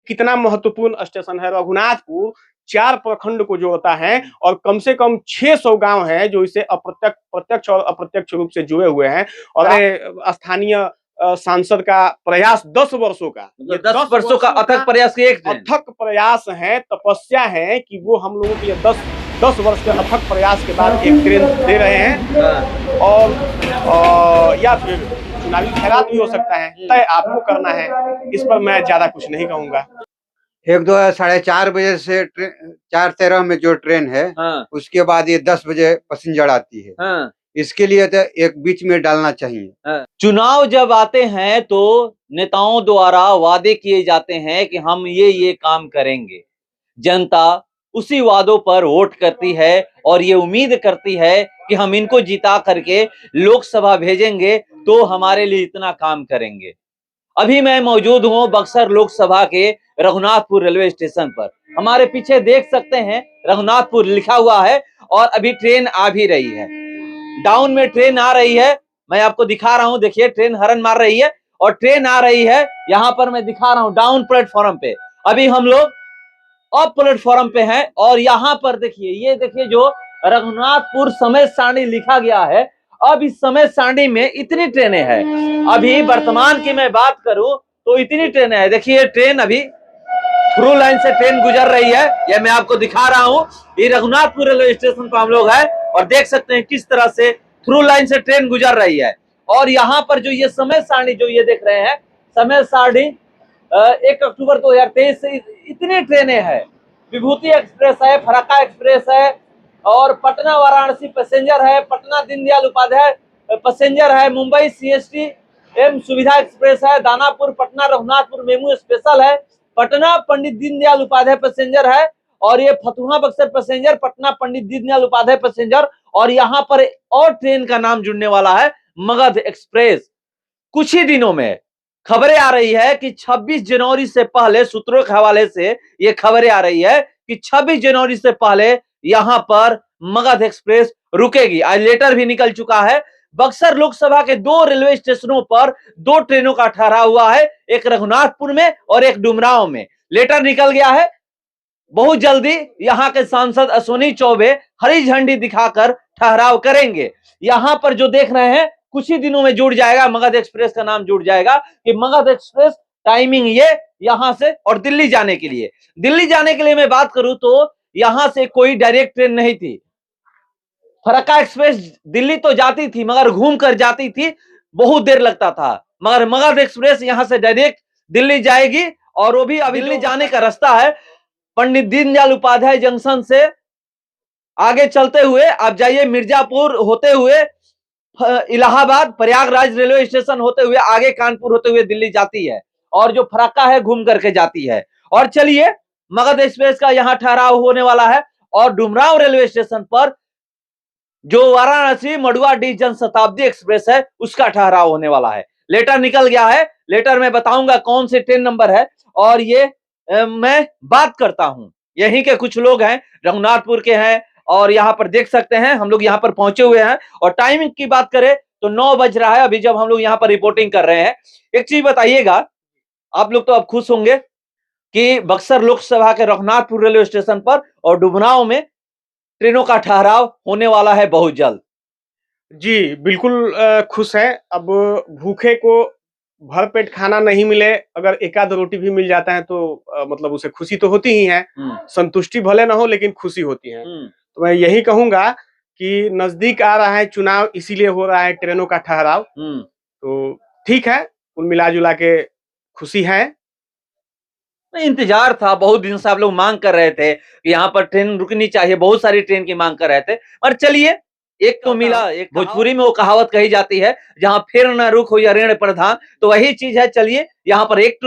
कितना महत्वपूर्ण स्टेशन है। रघुनाथपुर 4 प्रखंड को जोड़ता है और कम से कम 600 गांव हैं जो इसे प्रत्यक्ष और अप्रत्यक्ष रूप से जुड़े हुए हैं। और स्थानीय सांसद का प्रयास 10 वर्षों का, ये 10 वर्षों का अथक प्रयास की एक अथक प्रयास है, तपस्या है कि वो हम लोगों के लिए 10 वर्ष के अथक प्रयास के बाद एक ट्रेन दे रहे हैं। और या फिर चुनावी खैरात भी हो सकता है, तय आपको करना है। इस पर मैं ज्यादा कुछ नहीं कहूंगा। 4:30 बजे से 4:13 में जो ट्रेन है, उसके बाद ये 10 बजे पैसेंजर आती है। इसके लिए तो एक बीच में डालना चाहिए। चुनाव जब आते हैं तो नेताओं द्वारा वादे किए जाते हैं कि हम ये काम करेंगे। जनता उसी वादों पर वोट करती है और ये उम्मीद करती है कि हम इनको जिता करके लोकसभा भेजेंगे तो हमारे लिए इतना काम करेंगे। अभी मैं मौजूद हूं बक्सर लोकसभा के रघुनाथपुर रेलवे स्टेशन पर। हमारे पीछे देख सकते हैं रघुनाथपुर लिखा हुआ है और अभी ट्रेन आ भी रही है। डाउन में ट्रेन आ रही है, मैं आपको दिखा रहा हूं। देखिए ट्रेन हॉर्न मार रही है और ट्रेन आ रही है। यहां पर मैं दिखा रहा हूं डाउन प्लेटफॉर्म पे। अभी हम लोग अप प्लेटफॉर्म पे हैं और यहां पर देखिए, ये देखिए जो रघुनाथपुर समय सारणी लिखा गया है। अब इस समय सारणी में इतनी ट्रेनें हैं। अभी वर्तमान की मैं बात करूं तो इतनी ट्रेनें हैं। देखिए ट्रेन अभी थ्रू लाइन से ट्रेन गुजर रही है, यह मैं आपको दिखा रहा हूं। ये रघुनाथपुर रेलवे स्टेशन पर हम लोग हैं और देख सकते हैं किस तरह से थ्रू लाइन से ट्रेन गुजर रही है। और यहाँ पर जो ये समय सारणी जो ये देख रहे हैं, समय सारणी 1 अक्टूबर 2023 से इतनी ट्रेनें हैं। विभूति एक्सप्रेस है, फरक्का एक्सप्रेस है और पटना वाराणसी पैसेंजर है, पटना दीनदयाल उपाध्याय पैसेंजर है, मुंबई सीएसटी एम सुविधा एक्सप्रेस है, दानापुर पटना रघुनाथपुर मेमू स्पेशल है, पटना पंडित दीनदयाल उपाध्याय पैसेंजर है और ये फतुहा बक्सर पैसेंजर, पटना पंडित दीनदयाल उपाध्याय पैसेंजर। और यहाँ पर और ट्रेन का नाम जुड़ने वाला है मगध एक्सप्रेस। कुछ ही दिनों में खबरें आ रही है कि 26 जनवरी से पहले, सूत्रों के हवाले से ये खबरें आ रही है कि 26 जनवरी से पहले यहां पर मगध एक्सप्रेस रुकेगी। आज लेटर भी निकल चुका है। बक्सर लोकसभा के 2 रेलवे स्टेशनों पर 2 ट्रेनों का ठहराव हुआ है, एक रघुनाथपुर में और एक डुमरांव में। लेटर निकल गया है। बहुत जल्दी यहां के सांसद अश्विनी चौबे हरी झंडी दिखाकर ठहराव करेंगे। यहां पर जो देख रहे हैं कुछ ही दिनों में जुड़ जाएगा, मगध एक्सप्रेस का नाम जुड़ जाएगा कि मगध एक्सप्रेस टाइमिंग ये यहां से। और दिल्ली जाने के लिए मैं बात करूं तो यहां से कोई डायरेक्ट ट्रेन नहीं थी। फरक्का एक्सप्रेस दिल्ली तो जाती थी मगर घूम कर जाती थी, बहुत देर लगता था। मगर मगध एक्सप्रेस यहां से डायरेक्ट दिल्ली जाएगी और वो भी अभी दिल्ली जाने का रास्ता है पंडित दीनदयाल उपाध्याय जंक्शन से आगे चलते हुए आप जाइए, मिर्जापुर होते हुए इलाहाबाद प्रयागराज रेलवे स्टेशन होते हुए आगे कानपुर होते हुए दिल्ली जाती है और जो फरक्का है घूम करके जाती है। और चलिए मगध एक्सप्रेस का यहां ठहराव होने वाला है और डुमरांव रेलवे स्टेशन पर जो वाराणसी मडुआडीह जनशताब्दी एक्सप्रेस है उसका ठहराव होने वाला है। लेटर निकल गया है। लेटर में बताऊंगा कौन से ट्रेन नंबर है और ये मैं बात करता हूं। यहीं के कुछ लोग हैं, रघुनाथपुर के हैं और यहाँ पर देख सकते हैं हम लोग यहाँ पर पहुंचे हुए हैं। और टाइमिंग की बात करें तो 9 बज रहा है अभी जब हम लोग यहाँ पर रिपोर्टिंग कर रहे हैं। एक चीज बताइएगा, आप लोग तो अब खुश होंगे कि बक्सर लोकसभा के रघुनाथपुर रेलवे स्टेशन पर और डुमरांव में ट्रेनों का ठहराव होने वाला है बहुत जल्द। जी बिल्कुल खुश है। अब भूखे को भरपेट खाना नहीं मिले, अगर एक आध रोटी भी मिल जाता है तो मतलब उसे खुशी तो होती ही है। संतुष्टि भले ना हो लेकिन खुशी होती है। तो मैं यही कहूंगा कि नजदीक आ रहा है चुनाव, इसीलिए हो रहा है ट्रेनों का ठहराव। तो ठीक है, कुल मिला जुला के खुशी है। इंतजार था, बहुत दिन से आप लोग मांग कर रहे थे कि यहाँ पर ट्रेन रुकनी चाहिए, बहुत सारी ट्रेन की मांग कर रहे थे और चलिए एक तो मिला। एक भोजपुरी में वो कहावत कही जाती है, जहां फिर न रुख हो या ऋण प्रधान, तो वही चीज है। चलिए यहाँ पर एक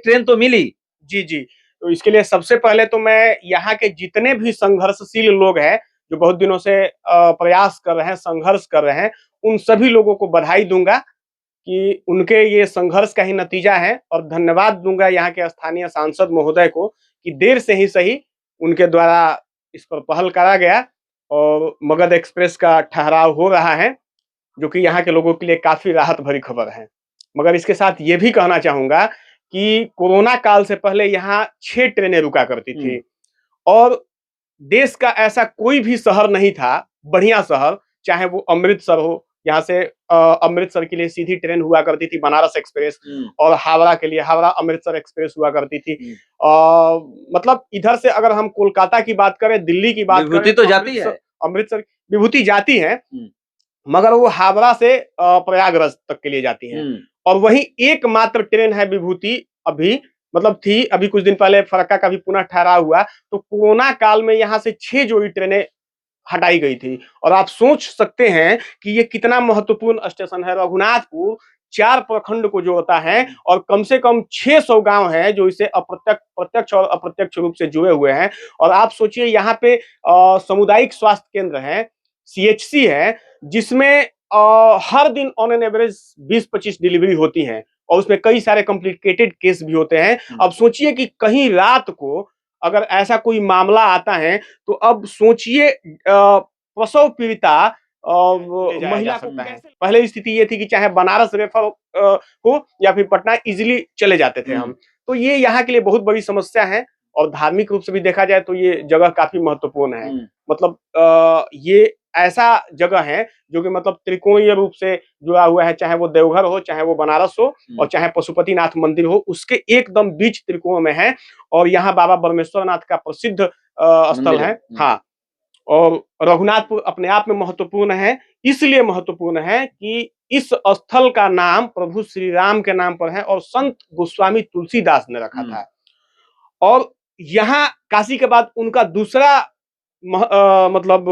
ट्रेन तो मिली। जी जी, तो इसके लिए सबसे पहले तो मैं यहाँ के जितने भी संघर्षशील लोग हैं जो बहुत दिनों से प्रयास कर रहे हैं, संघर्ष कर रहे हैं, उन सभी लोगों को बधाई दूंगा कि उनके ये संघर्ष का ही नतीजा है। और धन्यवाद दूंगा यहाँ के स्थानीय सांसद महोदय को कि देर से ही सही उनके द्वारा इस पर पहल करा गया और मगध एक्सप्रेस का ठहराव हो रहा है, जो कि यहाँ के लोगों के लिए काफी राहत भरी खबर है। मगर इसके साथ ये भी कहना चाहूंगा कि कोरोना काल से पहले यहाँ 6 ट्रेनें रुका करती थी और देश का ऐसा कोई भी शहर नहीं था, बढ़िया शहर, चाहे वो अमृतसर हो, यहाँ से अमृतसर के लिए सीधी ट्रेन हुआ करती थी बनारस एक्सप्रेस, और हावड़ा के लिए हावड़ा अमृतसर एक्सप्रेस हुआ करती थी। मतलब इधर से अगर हम कोलकाता की बात करें, दिल्ली की बात करें, तो जाती है, अमृतसर विभूति जाती है, मगर वो हावड़ा से प्रयागराज तक के लिए जाती है। और वही एकमात्र ट्रेन है विभूति अभी, मतलब थी, अभी कुछ दिन पहले फरक्का का भी पुनः ठहराव हुआ, तो कोरोना काल में यहाँ से 6 जोड़ी ट्रेनें हटाई गई थी। और आप सोच सकते हैं कि ये कितना महत्वपूर्ण स्टेशन है। रघुनाथपुर 4 प्रखंड को जोड़ता है और कम से कम 600 गांव हैं जो इसे प्रत्यक्ष और अप्रत्यक्ष रूप से जुड़े हुए हैं। और आप सोचिए यहाँ पे सामुदायिक स्वास्थ्य केंद्र है, CHC है, जिसमें हर दिन ऑन एन एवरेज 20-25 डिलीवरी होती है और उसमें कई सारे कॉम्प्लिकेटेड केस भी होते हैं। अब सोचिए कि कहीं रात को अगर ऐसा कोई मामला आता है तो अब सोचिए प्रसव पीड़िता महिला सकता है। पहले स्थिति ये थी कि चाहे बनारस रेफर हो या फिर पटना इजीली चले जाते थे हम। तो ये यहाँ के लिए बहुत बड़ी समस्या है और धार्मिक रूप से भी देखा जाए तो ये जगह काफी महत्वपूर्ण है। मतलब ये ऐसा जगह है जो कि मतलब त्रिकोणीय रूप से जुड़ा हुआ है, चाहे वो देवघर हो, चाहे वो बनारस हो और चाहे पशुपतिनाथ मंदिर हो, उसके एकदम बीच त्रिकोण में है। और यहाँ बाबा ब्रह्मेश्वर नाथ का प्रसिद्ध स्थल है। हाँ, और रघुनाथपुर अपने आप में महत्वपूर्ण है, इसलिए महत्वपूर्ण है कि इस स्थल का नाम प्रभु श्री राम के नाम पर है और संत गोस्वामी तुलसीदास ने रखा था। और यहाँ काशी के बाद उनका दूसरा मतलब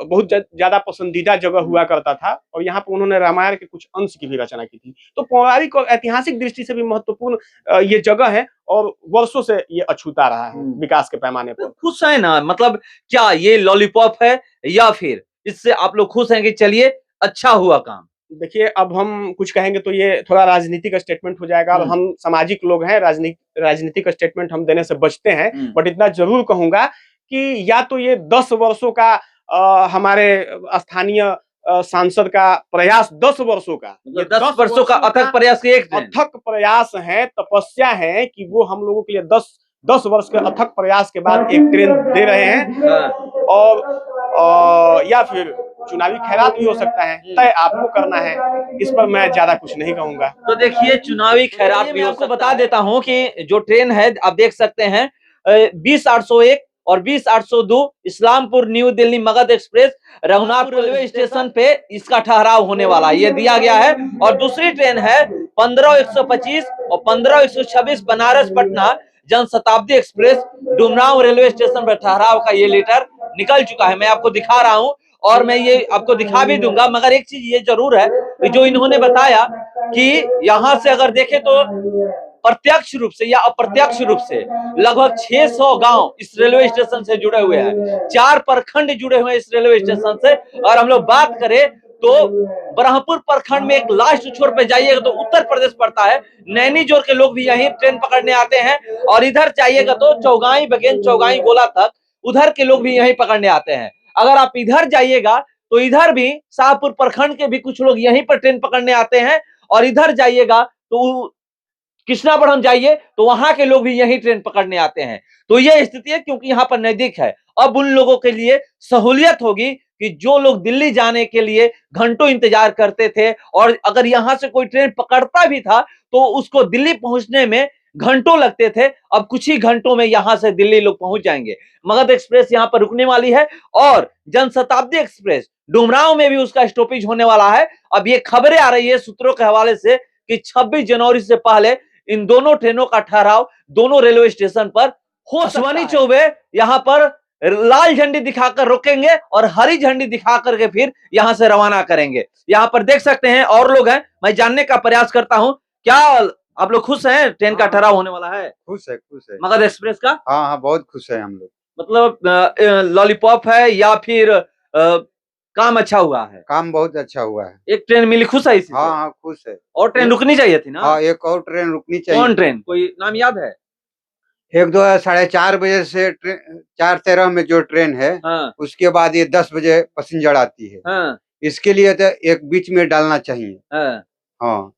बहुत ज्यादा पसंदीदा जगह हुआ करता था और यहाँ पर उन्होंने रामायण के कुछ अंश की भी रचना की थी। तो पौराणिक और ऐतिहासिक दृष्टि से भी महत्वपूर्ण ये जगह है और वर्षों से ये अछूता रहा है विकास के पैमाने पर। खुश है ना, मतलब क्या ये लॉलीपॉप है या फिर इससे आप लोग खुश हैं कि चलिए अच्छा हुआ काम? देखिए, अब हम कुछ कहेंगे तो ये थोड़ा राजनीतिक स्टेटमेंट हो जाएगा और हम सामाजिक लोग हैं, राजनीतिक स्टेटमेंट हम देने से बचते हैं। बट इतना जरूर कहूंगा कि या तो ये 10 वर्षों का हमारे स्थानीय सांसद का प्रयास, 10 वर्षों का, ये 10 वर्षों का अथक प्रयास, अथक प्रयास है, तपस्या है कि वो हम लोगों के लिए 10 वर्ष के अथक प्रयास के बाद एक ट्रेन दे रहे हैं। और या फिर चुनावी खैरात भी हो सकता है, तय आपको करना है, इस पर मैं ज्यादा कुछ नहीं कहूंगा। तो देखिए, चुनावी खैरात भी आपको बता देता हूं कि जो ट्रेन है आप देख सकते हैं 20-801 और 20-802 Islampur new Delhi Magadh express Raghunathpur railway station पे इसका ठहराव होने वाला है, ये दिया गया है। और दूसरी ट्रेन है 15-125 और 15-126 Banaras Patna Janshatabdi express Dumraon railway station पर ठहराव का ये लेटर निकल चुका है। मैं आपको दिखा रहा हूं और मैं ये आपको दिखा भी दूंगा, मगर एक चीज ये जरूर है कि जो इन्होंने बताया कि यहाँ से अगर देखें तो प्रत्यक्ष रूप से या अप्रत्यक्ष रूप से लगभग 600 गांव इस रेलवे स्टेशन से जुड़े हुए हैं, 4 प्रखंड जुड़े हुए हैं इस रेलवे स्टेशन से। और हम लोग बात करें तो ब्रह्मपुर प्रखंड में एक लास्ट छोर पे जाइएगा तो उत्तर प्रदेश पड़ता है, नैनी जोर के लोग भी यहीं ट्रेन पकड़ने आते हैं। और इधर जाइएगा तो चौगाई बगेन चौगाई गोला तक उधर के लोग भी यहीं पकड़ने आते हैं। अगर आप इधर जाइएगा तो इधर भी शाहपुर प्रखंड के भी कुछ लोग यहीं पर ट्रेन पकड़ने आते हैं। और इधर जाइएगा तो कृष्णापुरम जाइए तो वहां के लोग भी यही ट्रेन पकड़ने आते हैं। तो ये स्थिति है क्योंकि यहाँ पर नजदीक है। अब उन लोगों के लिए सहूलियत होगी कि जो लोग दिल्ली जाने के लिए घंटों इंतजार करते थे और अगर यहाँ से कोई ट्रेन पकड़ता भी था तो उसको दिल्ली पहुंचने में घंटों लगते थे, अब कुछ ही घंटों में यहाँ से दिल्ली लोग पहुंच जाएंगे। मगध एक्सप्रेस यहाँ पर रुकने वाली है और जनशताब्दी एक्सप्रेस डुमरांव में भी उसका स्टॉपेज होने वाला है। अब ये खबरें आ रही है सूत्रों के हवाले से कि 26 जनवरी से पहले इन दोनों ट्रेनों का ठहराव दोनों रेलवे स्टेशन पर हो। अश्वनी चौबे यहाँ पर लाल झंडी दिखाकर रोकेंगे और हरी झंडी दिखाकर के फिर यहाँ से रवाना करेंगे। यहाँ पर देख सकते हैं और लोग हैं, मैं जानने का प्रयास करता हूँ, क्या आप लोग खुश हैं? ट्रेन का ठहराव होने वाला है। खुश है मगध एक्सप्रेस का। हाँ, बहुत खुश है हम लोग। मतलब लॉलीपॉप है या फिर काम अच्छा हुआ है? काम बहुत अच्छा हुआ है। एक ट्रेन मिली, खुश है इसी? हाँ, खुश है। और ट्रेन रुकनी चाहिए थी ना? हाँ, एक और ट्रेन रुकनी चाहिए। कौन ट्रेन, कोई नाम याद है? 4:30 बजे से 4:13 में जो ट्रेन है, उसके बाद ये 10 बजे पैसेंजर आती है। इसके लिए तो एक बीच में डालना चाहिए। हाँ।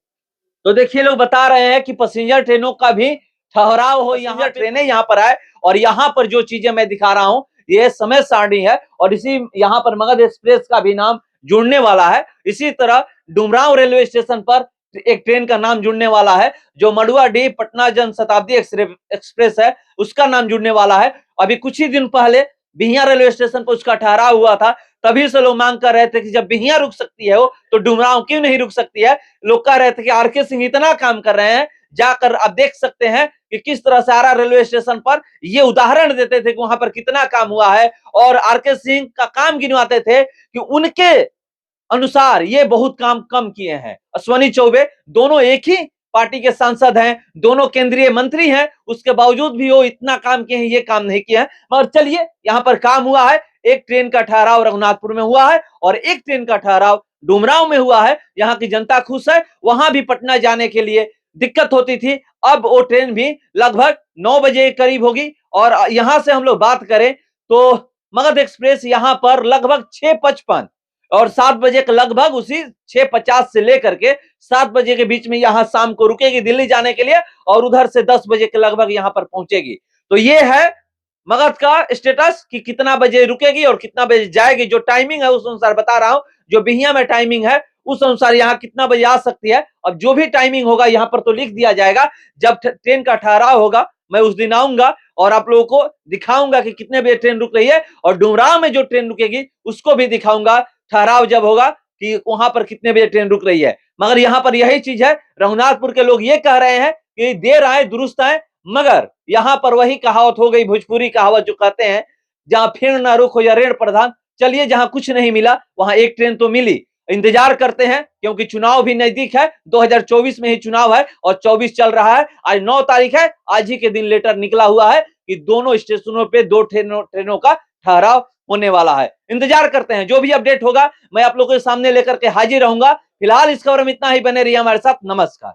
तो देखिए लोग बता रहे हैं कि पैसेंजर ट्रेनों का भी ठहराव हो, यहाँ ट्रेनें यहाँ पर आए। और यहाँ पर जो चीजें मैं दिखा रहा हूँ ये समय सारणी है और इसी यहाँ पर मगध एक्सप्रेस का भी नाम जुड़ने वाला है। इसी तरह डुमरांव रेलवे स्टेशन पर एक ट्रेन का नाम जुड़ने वाला है, जो मडुआडीह पटना जनशताब्दी एक्सप्रेस है उसका नाम जुड़ने वाला है। अभी कुछ ही दिन पहले बिहियां रेलवे स्टेशन पर उसका ठहराव हुआ था, तभी से लोग मांग कर रहे थे कि जब बिहियां रुक सकती है वो तो डुमरांव क्यों नहीं रुक सकती है। लोग कह रहे थे कि आर के सिंह इतना काम कर रहे हैं, जाकर आप देख सकते हैं कि किस तरह से आरा रेलवे स्टेशन पर ये उदाहरण देते थे कि वहां पर कितना काम हुआ है और आर के सिंह का काम गिनवाते थे कि उनके अनुसार ये बहुत काम कम किए हैं। अश्विनी चौबे दोनों एक ही पार्टी के सांसद हैं, दोनों केंद्रीय मंत्री हैं, उसके बावजूद भी वो इतना काम किए हैं, ये काम नहीं किए हैं। मगर चलिए यहाँ पर काम हुआ है, एक ट्रेन का ठहराव रघुनाथपुर में हुआ है और एक ट्रेन का ठहराव डुमरांव में हुआ है। यहाँ की जनता खुश है। वहां भी पटना जाने के लिए दिक्कत होती थी, अब वो ट्रेन भी लगभग 9 बजे के करीब होगी। और यहां से हम लोग बात करें तो मगध एक्सप्रेस यहाँ पर लगभग 6:55 और 7 बजे के लगभग उसी 6:50 से लेकर के 7 बजे के बीच में यहाँ शाम को रुकेगी दिल्ली जाने के लिए और उधर से 10 बजे के लगभग यहाँ पर पहुंचेगी। तो ये है मगध का स्टेटस कि कितना बजे रुकेगी और कितना बजे जाएगी। जो टाइमिंग है उस अनुसार बता रहा हूं, जो बिहियां में टाइमिंग है उस अनुसार यहाँ कितना बजे आ सकती है। अब जो भी टाइमिंग होगा यहाँ पर तो लिख दिया जाएगा, जब ट्रेन का ठहराव होगा मैं उस दिन आऊंगा और आप लोगों को दिखाऊंगा कि कितने बजे ट्रेन रुक रही है और डुमरांव में जो ट्रेन रुकेगी उसको भी दिखाऊंगा ठहराव जब होगा कि वहां पर कितने बजे ट्रेन रुक रही है। मगर यहाँ पर यही चीज है, रघुनाथपुर के लोग ये कह रहे हैं कि देर आए दुरुस्त आए, मगर यहाँ पर वही कहावत हो गई, भोजपुरी कहावत जो कहते हैं, जहां फिर ना रुख हो या रेड़ प्रधान। चलिए जहां कुछ नहीं मिला वहां एक ट्रेन तो मिली, इंतजार करते हैं क्योंकि चुनाव भी नजदीक है। 2024 में ही चुनाव है और 24 चल रहा है। आज 9 तारीख है, आज ही के दिन लेटर निकला हुआ है कि दोनों स्टेशनों पे 2 ट्रेनों का ठहराव होने वाला है। इंतजार करते हैं, जो भी अपडेट होगा मैं आप लोगों के सामने लेकर के हाजिर रहूंगा। फिलहाल इस खबर में इतना ही, बने रहिए हमारे साथ। नमस्कार।